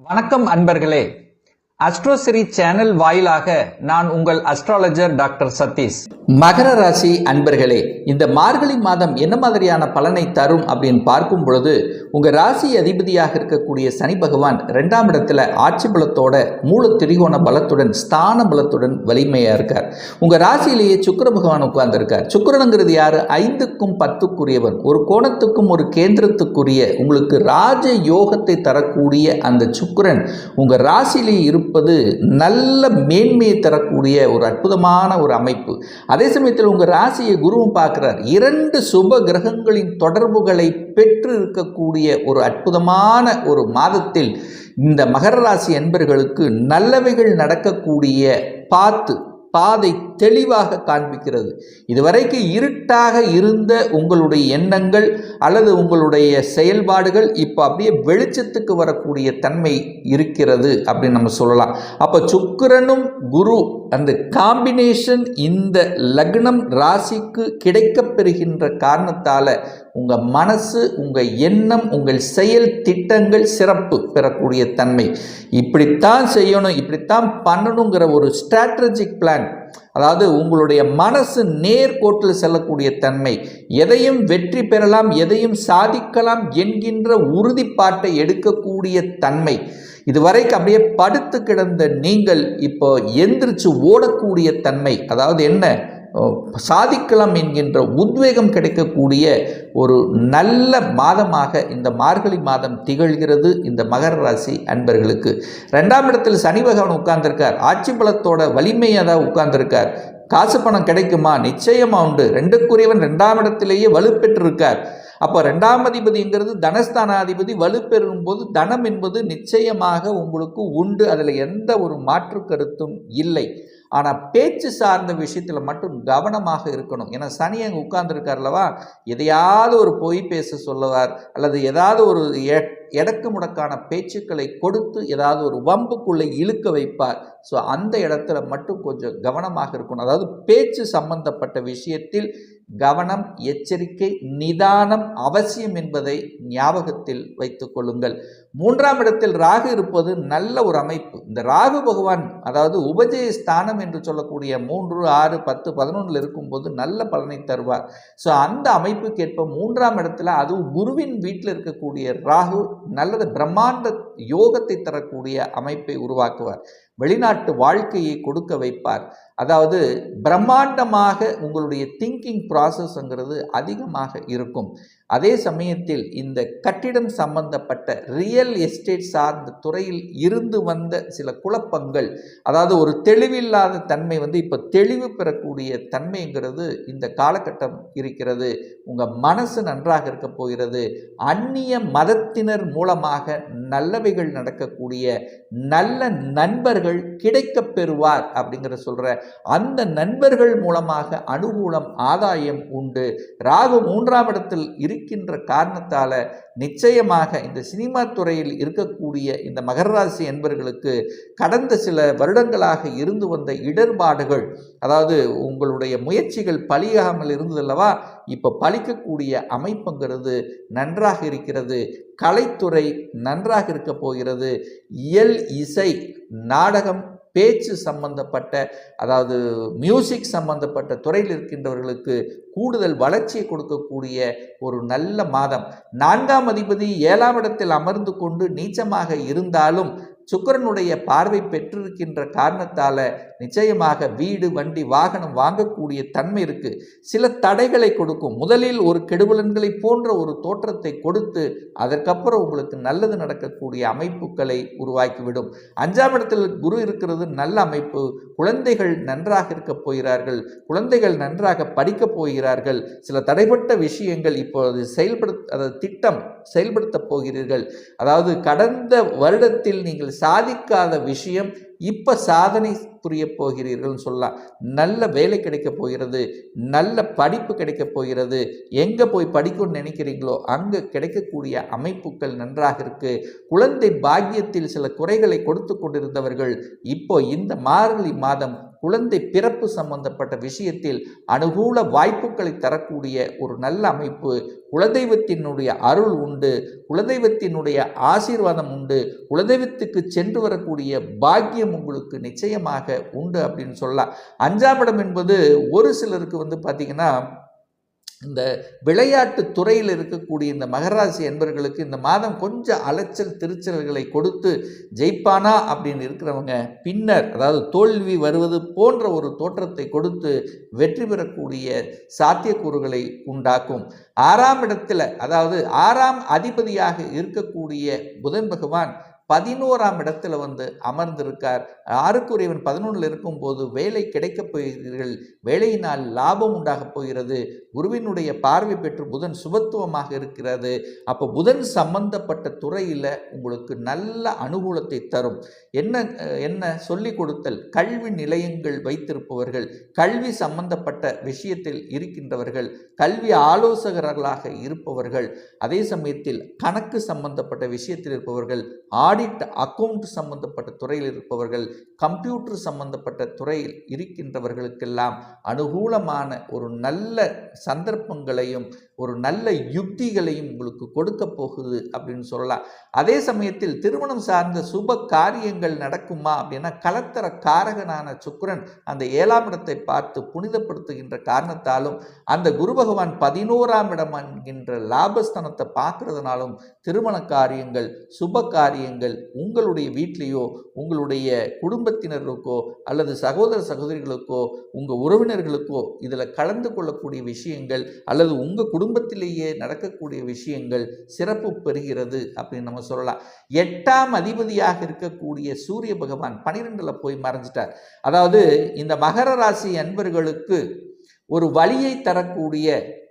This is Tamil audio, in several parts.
வணக்கம் அன்பர்களே. அஸ்ட்ரோசிரி சேனல் வாயிலாக நான் உங்கள் அஸ்ட்ராலஜர் டாக்டர் சதீஷ். மகர ராசி அன்பர்களே, இந்த மார்கழி மாதம் என்ன மாதிரியான பலனை தரும் அப்படின்னு பார்க்கும் பொழுது, உங்கள் ராசி அதிபதியாக இருக்கக்கூடிய சனி பகவான் 2ஆம் இடத்துல ஆட்சி பலத்தோட மூல திரிகோண பலத்துடன் ஸ்தான பலத்துடன் வலிமையாக இருக்கார். உங்கள் ராசியிலேயே சுக்கிர பகவான் உட்கார்ந்துருக்கார். சுக்கிரனுங்கிறது யார்? 5க்கும் 10க்குரியவன், ஒரு கோணத்துக்கும் ஒரு கேந்திரத்துக்குரிய உங்களுக்கு ராஜ யோகத்தை தரக்கூடிய அந்த சுக்கிரன் உங்கள் ராசியிலேயே இருப்பது நல்ல மேன்மையை தரக்கூடிய ஒரு அற்புதமான ஒரு அமைப்பு. அதே சமயத்தில் உங்கள் ராசியை குருவும் பார்க்கிறார். 2 சுப கிரகங்களின் தொடர்புகளை பெற்று இருக்கக்கூடிய ஒரு அற்புதமான ஒரு மாதத்தில் இந்த மகர ராசி என்பர்களுக்கு நல்லவைகள் நடக்கக்கூடிய பாதை தெளிவாக காண்பிக்கிறது. இதுவரைக்கு இருட்டாக இருந்த உங்களுடைய எண்ணங்கள் அல்லது உங்களுடைய செயல்பாடுகள் இப்போ அப்படியே வெளிச்சத்துக்கு வரக்கூடிய தன்மை இருக்கிறது அப்படின்னு நம்ம சொல்லலாம். அப்போ சுக்கிரனும் குரு அந்த காம்பினேஷன் இந்த லக்னம் ராசிக்கு கிடைக்கப் பெறுகின்ற காரணத்தால் உங்கள் மனசு, உங்கள் எண்ணம், உங்கள் செயல் திட்டங்கள் சிறப்பு பெறக்கூடிய தன்மை. இப்படித்தான் செய்யணும், இப்படித்தான் பண்ணணுங்கிற ஒரு ஸ்ட்ராட்டஜிக் பிளான், அதாவது உங்களுடைய மனசு நேர்கோட்டில் செல்லக்கூடிய தன்மை, எதையும் வெற்றி பெறலாம், எதையும் சாதிக்கலாம் என்கின்ற உறுதிப்பாட்டை எடுக்கக்கூடிய தன்மை. இதுவரைக்கும் அப்படியே படுத்து கிடந்த நீங்கள் இப்போ எந்திரிச்சு ஓடக்கூடிய தன்மை, அதாவது என்ன சாதிக்கலாம் என்கின்ற உத்வேகம் கிடைக்கக்கூடிய ஒரு நல்ல மாதமாக இந்த மார்கழி மாதம் திகழ்கிறது இந்த மகர ராசி அன்பர்களுக்கு. 2ஆம் இடத்தில் சனி பகவான் உட்கார்ந்திருக்கார். ஆட்சி பலத்தோட வலிமையாக தான் உட்கார்ந்திருக்கார். காசு பணம் கிடைக்குமா? நிச்சயமா உண்டு. 2க்குரியவன் 2ஆம் இடத்திலேயே வலுப்பெற்றிருக்கார். அப்போ 2ஆம் அதிபதிங்கிறது தனஸ்தானாதிபதி வலுப்பெறும் போது தனம் என்பது நிச்சயமாக உங்களுக்கு உண்டு. அதில் எந்த ஒரு மாற்று கருத்தும் இல்லை. ஆனால் பேச்சு சார்ந்த விஷயத்தில் மட்டும் கவனமாக இருக்கணும். ஏன்னா சனி அங்கே உட்கார்ந்துருக்கார்லவா, எதையாவது ஒரு பொய் பேச சொல்லுவார் அல்லது ஏதாவது ஒரு எடக்கு முடக்கான பேச்சுக்களை கொடுத்து ஏதாவது ஒரு வம்புக்குள்ளே இழுக்க வைப்பார். ஸோ அந்த இடத்துல மட்டும் கொஞ்சம் கவனமாக இருக்கணும். அதாவது பேச்சு சம்பந்தப்பட்ட விஷயத்தில் கவனம், எச்சரிக்கை, நிதானம் அவசியம் என்பதை ஞாபகத்தில் வைத்துக் கொள்ளுங்கள். 3ஆம் இடத்தில் ராகு இருப்பது நல்ல ஒரு அமைப்பு. இந்த ராகு பகவான் அதாவது உபஜய ஸ்தானம் என்று சொல்லக்கூடிய 3, 6, 10, 11 இருக்கும்போது நல்ல பலனை தருவார். ஸோ அந்த அமைப்புக்கு ஏற்ப 3ஆம் இடத்துல அதுவும் குருவின் வீட்டில் இருக்கக்கூடிய ராகு நல்லது பிரம்மாண்ட யோகத்தை தரக்கூடிய அமைப்பை உருவாக்குவார். வெளிநாட்டு வாழ்க்கையை கொடுக்க வைப்பார். அதாவது பிரம்மாண்டமாக உங்களுடைய திங்கிங் ப்ராசஸ்ங்கிறது அதிகமாக இருக்கும். அதே சமயத்தில் இந்த கட்டிடம் சம்பந்தப்பட்ட ரியல் எஸ்டேட் சார்ந்த துறையில் இருந்து வந்த சில குழப்பங்கள், அதாவது ஒரு தெளிவில்லாத தன்மை இப்போ தெளிவு பெறக்கூடிய தன்மைங்கிறது இந்த காலகட்டம் இருக்கிறது. உங்கள் மனசு நன்றாக இருக்க போகிறது. அந்நிய மதத்தினர் மூலமாக நல்லவைகள் நடக்கக்கூடிய நல்ல நண்பர்கள் கிடைக்கப் பெறுவார் அப்படிங்கிற சொல்கிற அந்த நண்பர்கள் மூலமாக அனுகூலம், ஆதாயம் உண்டு. ராகு 3ஆம் இடத்தில் இருக்கின்ற காரணத்தால் நிச்சயமாக இந்த சினிமா துறையில் இருக்கக்கூடிய இந்த மகர ராசி என்பவர்களுக்கு கடந்த சில வருடங்களாக இருந்து வந்த இடர்பாடுகள், அதாவது உங்களுடைய முயற்சிகள் பலியாகாமல் இருந்ததல்லவா, இப்போ பலிக்கக்கூடிய அமைப்புங்கிறது நன்றாக இருக்கிறது. கலைத்துறை நன்றாக இருக்க போகிறது. இயல், இசை, நாடகம், பேச்சு சம்பந்தப்பட்ட அதாவது மியூசிக் சம்பந்தப்பட்ட துறையில் இருக்கின்றவர்களுக்கு கூடுதல் வளர்ச்சியை கொடுக்கக்கூடிய ஒரு நல்ல மாதம். 4ஆம் அதிபதி 7ஆம் இடத்தில் அமர்ந்து கொண்டு நீச்சமாக இருந்தாலும் சுக்கிரனுடைய பார்வை பெற்றிருக்கின்ற காரணத்தால் நிச்சயமாக வீடு, வண்டி, வாகனம் வாங்கக்கூடிய தன்மை இருக்கு. சில தடைகளை கொடுக்கும். முதலில் ஒரு கெடுபலன்களை போன்ற ஒரு தோற்றத்தை கொடுத்து அதற்கப்புறம் உங்களுக்கு நல்லது நடக்கக்கூடிய அமைப்புகளை உருவாக்கிவிடும். 5ஆம் இடத்தில் குரு இருக்கிறது நல்ல அமைப்பு. குழந்தைகள் நன்றாக இருக்க போகிறார்கள். குழந்தைகள் நன்றாக படிக்கப் போகிறார்கள். சில தடைப்பட்ட விஷயங்கள் இப்பொழுது திட்டம் செயல்படுத்தப் போகிறீர்கள். அதாவது கடந்த வருடத்தில் நீங்கள் சாதிக்காத விஷயம் இப்போ சாதனை புரிய போகிறீர்கள்னு சொல்லலாம். நல்ல வேலை கிடைக்க போகிறது. நல்ல படிப்பு கிடைக்க போகிறது. எங்கே போய் படிக்கணும்னு நினைக்கிறீங்களோ அங்கே கிடைக்கக்கூடிய அமைப்புகள் நன்றாக இருக்கு. குழந்தை பாக்கியத்தில் சில குறைகளை கொடுத்து கொண்டிருந்தவர்கள் இப்போ இந்த மார்கழி மாதம் குழந்தை பிறப்பு சம்பந்தப்பட்ட விஷயத்தில் அனுகூல வாய்ப்புகளை தரக்கூடிய ஒரு நல்ல அமைப்பு. குலதெய்வத்தினுடைய அருள் உண்டு, குலதெய்வத்தினுடைய ஆசீர்வாதம் உண்டு, குலதெய்வத்துக்கு சென்று வரக்கூடிய பாக்கியம் உங்களுக்கு நிச்சயமாக உண்டு அப்படின்னு சொல்லலாம். 5ஆம் இடம் என்பது ஒரு சிலருக்கு பார்த்தீங்கன்னா இந்த விளையாட்டு துறையில் இருக்கக்கூடிய இந்த மகராசி என்பவர்களுக்கு இந்த மாதம் கொஞ்சம் அலைச்சல் திருச்சல்களை கொடுத்து ஜெயிப்பானா அப்படின்னு இருக்கிறவங்க பின்னர் அதாவது தோல்வி வருவது போன்ற ஒரு தோற்றத்தை கொடுத்து வெற்றி பெறக்கூடிய சாத்தியக்கூறுகளை உண்டாக்கும். 6ஆம் இடத்துல அதாவது 6ஆம் அதிபதியாக இருக்கக்கூடிய புதன் பகவான் 11ஆம் இடத்துல அமர்ந்திருக்கார். 6க்குரியவன் 11ல் இருக்கும்போது வேலை கிடைக்கப் போகிறீர்கள், வேலையினால் லாபம் உண்டாகப் போகிறது. குருவினுடைய பார்வை பெற்று புதன் சுபத்துவமாக இருக்கிறது. அப்போ புதன் சம்பந்தப்பட்ட துறையில் உங்களுக்கு நல்ல அனுகூலத்தை தரும். என்ன சொல்லிக் கொடுத்தல், கல்வி நிலையங்கள் வைத்திருப்பவர்கள், கல்வி சம்பந்தப்பட்ட விஷயத்தில் இருக்கின்றவர்கள், கல்வி ஆலோசகர்களாக இருப்பவர்கள், அதே சமயத்தில் கணக்கு சம்பந்தப்பட்ட விஷயத்தில் இருப்பவர்கள், ஆடிட் அக்கவுண்ட் சம்பந்தப்பட்ட துறையில் இருப்பவர்கள், கம்ப்யூட்டர் சம்பந்தப்பட்ட துறையில் இருக்கின்றவர்களுக்கெல்லாம் அனுகூலமான ஒரு நல்ல சந்தர்ப்பங்களையும் ஒரு நல்ல யுக்திகளையும் உங்களுக்கு கொடுக்க போகுது அப்படின்னு சொல்லலாம். அதே சமயத்தில் திருமணம் சார்ந்த சுப காரியங்கள் நடக்குமா அப்படின்னா கலத்தர காரகனான சுக்கிரன் அந்த 7ஆம் இடத்தை பார்த்து புனிதப்படுத்துகின்ற காரணத்தாலும் அந்த குரு பகவான் 11ஆம் இடம் என்கின்ற லாபஸ்தானத்தை பார்க்கறதுனாலும் திருமண காரியங்கள் சுப காரியங்கள் உங்களுடைய வீட்டிலேயோ உங்களுடைய குடும்பத்தினருக்கோ அல்லது சகோதர சகோதரிகளுக்கோ உங்கள் உறவினர்களுக்கோ இதில் கலந்து கொள்ளக்கூடிய விஷயங்கள் அல்லது உங்கள் குடும்பத்திலேயே நடக்கக்கூடிய விஷயங்கள் சிறப்பு பெறுகிறது அப்படின்னு நம்ம சொல்லலாம். 8ஆம் அதிபதியாக இருக்கக்கூடிய சூரிய பகவான் 12ல் போய் மறைஞ்சிட்டார். அதாவது இந்த மகர ராசி அன்பர்களுக்கு ஒரு வழியை தரக்கூடிய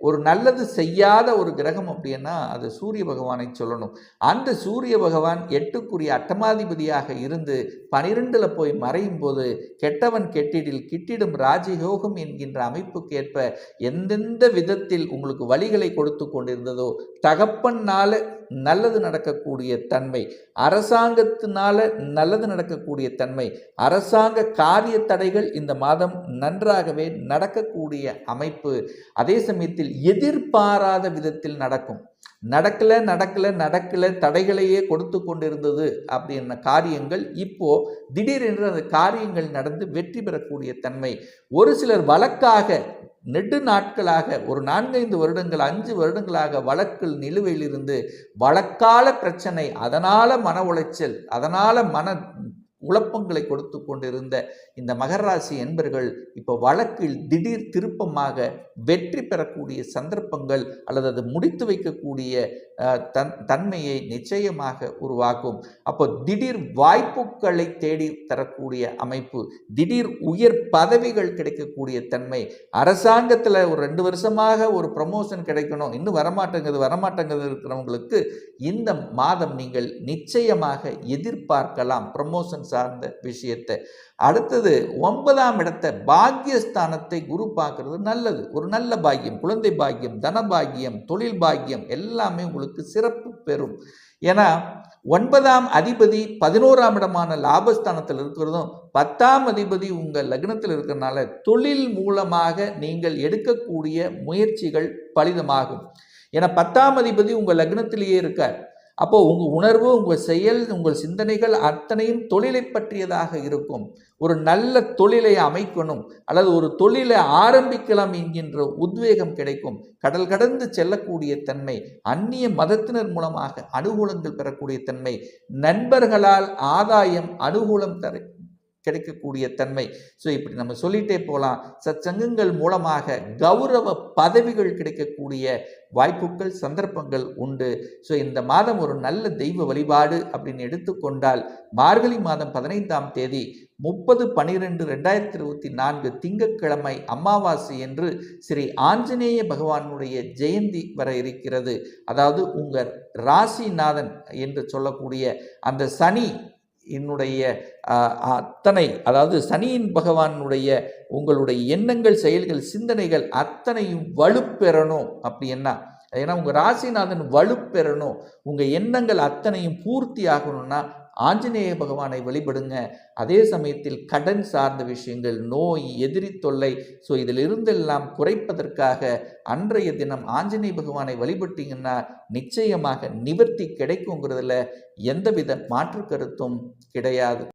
ஒரு நல்லது செய்யாத ஒரு கிரகம் அப்படின்னா அது சூரிய பகவானை சொல்லணும். அந்த சூரிய பகவான் 8க்குரிய அட்டமாதிபதியாக இருந்து 12ல் போய் மறையும் போது கெட்டவன் கெட்டிடில் கிட்டிடும் ராஜயோகம் என்கின்ற அமைப்புக்கேற்ப எந்தெந்த விதத்தில் உங்களுக்கு வழிகளை கொடுத்து கொண்டிருந்ததோ, தகப்பன்னால நல்லது நடக்கக்கூடிய தன்மை, அரசாங்கத்தினால நல்லது நடக்கக்கூடிய தன்மை, அரசாங்க காரிய தடைகள் இந்த மாதம் நன்றாகவே நடக்கக்கூடிய அமைப்பு, அதே சமயத்தில் எதிர்பாராத விதத்தில் நடக்கல தடைகளையே கொடுத்து கொண்டிருந்தது அப்படின்ன காரியங்கள் இப்போ திடீரென்று அந்த காரியங்கள் நடந்து வெற்றி பெறக்கூடிய தன்மை. ஒரு சிலர் வழக்காக நெடு நாட்களாக ஒரு 4-5 வருடங்கள் 5 வருடங்களாக வழக்கில் நிலுவையில் இருந்து வழக்கால பிரச்சனை, அதனால மன உளைச்சல், அதனால மன குழப்பங்களை கொடுத்து கொண்டிருந்த இந்த மகராசி என்பர்கள் இப்போ வழக்கில் திடீர் திருப்பமாக வெற்றி பெறக்கூடிய சந்தர்ப்பங்கள் அல்லது அது முடித்து வைக்கக்கூடிய தன்மையை நிச்சயமாக உருவாக்கும். அப்போ திடீர் வாய்ப்புகளை தேடி தரக்கூடிய அமைப்பு, திடீர் உயர் பதவிகள் கிடைக்கக்கூடிய தன்மை, அரசாங்கத்தில் ஒரு 2 வருஷமாக ஒரு ப்ரமோஷன் கிடைக்கணும், இன்னும் வரமாட்டேங்குது இருக்கிறவங்களுக்கு இந்த மாதம் நீங்கள் நிச்சயமாக எதிர்பார்க்கலாம் ப்ரமோஷன் சார்ந்த விஷயத்தை. அடுத்தது 9ஆம் இடத்தை பாக்கியஸ்தானத்தை குரு பார்க்கறது நல்லது. ஒரு நல்ல பாக்கியம், குழந்தை பாக்கியம், தன பாக்கியம், தொழில் பாக்கியம் எல்லாமே உங்களுக்கு சிறப்பு பெறும். ஏன்னா 9ஆம் அதிபதி 11ஆம் இடமான லாபஸ்தானத்தில் இருக்கிறதும் 10ஆம் அதிபதி உங்கள் லக்னத்தில் இருக்கிறதுனால தொழில் மூலமாக நீங்கள் எடுக்கக்கூடிய முயற்சிகள் பலிதமாகும். ஏன்னா 10ஆம் அதிபதி உங்கள் லக்னத்திலேயே இருக்கார். அப்போ உங்கள் உணர்வு, உங்கள் செயல், உங்கள் சிந்தனைகள் அத்தனையும் தொழிலை பற்றியதாக இருக்கும். ஒரு நல்ல தொழிலை அமைக்கணும் அல்லது ஒரு தொழிலை ஆரம்பிக்கலாம் என்கின்ற உத்வேகம் கிடைக்கும். கடல் கடந்து செல்லக்கூடிய தன்மை, அந்நிய மதத்தினர் மூலமாக அனுகூலங்கள் பெறக்கூடிய தன்மை, நண்பர்களால் ஆதாயம் அனுகூலம் கிடைக்கக்கூடிய தன்மை. ஸோ இப்படி நம்ம சொல்லிட்டே போகலாம். சச்சங்கங்கள் மூலமாக கௌரவ பதவிகள் கிடைக்கக்கூடிய வாய்ப்புகள் சந்தர்ப்பங்கள் உண்டு. ஸோ இந்த மாதம் ஒரு நல்ல தெய்வ வழிபாடு அப்படின்னு எடுத்துக்கொண்டால் மார்கழி மாதம் 15ஆம் தேதி 30/12/2024 திங்கட்கிழமை அமாவாசை என்று ஸ்ரீ ஆஞ்சநேய பகவானுடைய ஜெயந்தி வர இருக்கிறது. அதாவது உங்கள் ராசிநாதன் என்று சொல்லக்கூடிய அந்த சனி என்னுடைய அத்தனை, அதாவது சனியின் பகவானுடைய உங்களுடைய எண்ணங்கள், செயல்கள், சிந்தனைகள் அத்தனையும் வலுப்பெறணும். அப்படி என்ன, ஏன்னா உங்கள் ராசிநாதன் வலுப்பெறணும், உங்கள் எண்ணங்கள் அத்தனையும் பூர்த்தி ஆகணும்னா ஆஞ்சநேய பகவானை வழிபடுங்க. அதே சமயத்தில் கடன் சார்ந்த விஷயங்கள், நோய், எதிரி தொல்லை, ஸோ இதிலிருந்தெல்லாம் குறைப்பதற்காக அன்றைய தினம் ஆஞ்சநேய பகவானை வழிபட்டீங்கன்னா நிச்சயமாக நிவர்த்தி கிடைக்குங்கிறதுல எந்தவித மாற்று கருத்தும் கிடையாது.